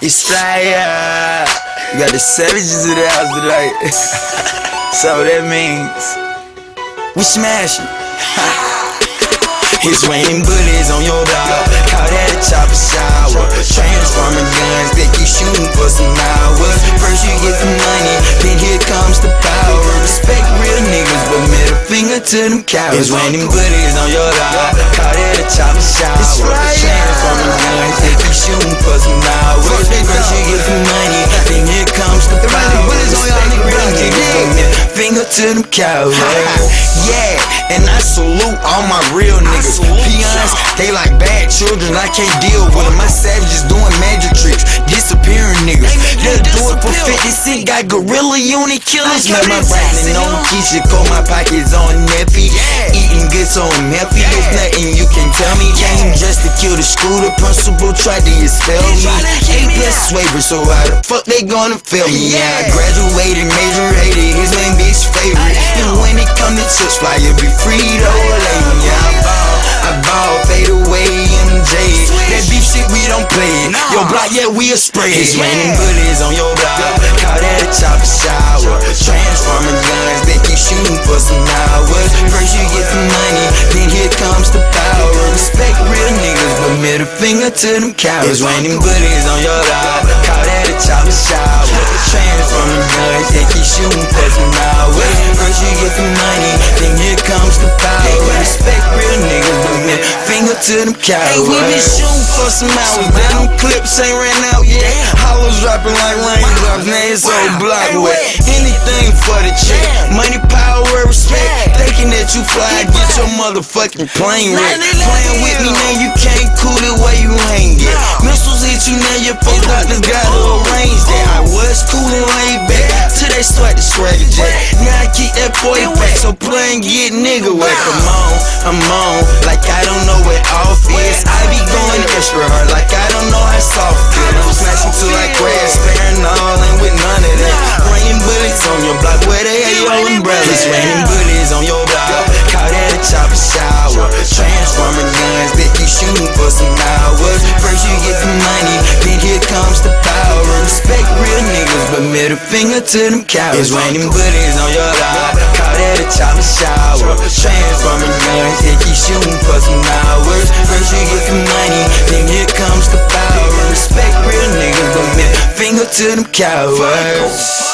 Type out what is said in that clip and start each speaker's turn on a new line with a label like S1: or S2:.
S1: It's Flya. You got the savages in the house tonight. So that means we smashing. It's raining bullets on your block. Caught at a chopper shower. Transforming guns that keep shooting for some hours. First you get the money, then here comes the power. Respect real niggas, but middle finger to them cowards. It's raining bullets on your block. Caught at a chopper shower. Transforming guns that keep shooting for some hours. First you get the money, then here comes the power. Respect real niggas, but middle finger to them cowards. Yeah, and I salute all my real niggas. Peons, they like bad children, I can't deal with them. My savages doing magic tricks, disappearing niggas. They'll do it for 50 cents, got gorilla unit killers. Let my brain on Keisha, cold my pockets on Neffy. Eating good so I'm healthy, there's nothing you can tell me. Came just to kill the school, the principal tried to expel me. A+ waiver, so how the fuck they gonna fail me? Yeah, I graduated, major hated, his main bitch favorite. And when it come to chips, Flya be free though, lady. I ball, fade away, MJ. That beef shit we don't play. Your block, yeah, we a spray. It's raining bullets on your block. Caught at a chopper shower. Transforming guns, they keep shooting for some hours. First you get the money, then here comes the power. Respect real niggas, but middle finger to them cowards. It's raining bullets on your block. Caught at a chopper shower. Transforming guns, they keep shooting for some hours. First you get the money, then here comes the power. Respect real niggas, but middle finger to them cowards. Hey, we been shooting for some hours, but them clips ain't ran out yet. Hollows dropping like raindrops, now it's all block wet. Anything for the check, money, power, respect. Thinking that you fly, get your motherfucking plane wrecked. Playing with me now, you can't cool it where you ain't get. Missiles hit you now, your folks doctors gotta arrange that. I was coolin' way back till they start to swag a jet. Now I keep that 40 back, so play and get nigga wet. I'm on, like I don't know what off is. I be going extra hard, like I don't know how soft it. I'm smashing till I crash, sparing all and with none of that. Raining bullets on your block, where they at your umbrella? It's raining bullets on your block. Caught at a chopper shower. Transforming guns, they keep shooting for some hours. First you get the money, then here comes the power. Respect real niggas, but middle finger to them cowards. It's raining bullets on your block. Caught at a chopper shower. Transforming guns, they keep shooting for some hours. First you get the money, then here comes the power. Respect real niggas, but middle finger to them cowards.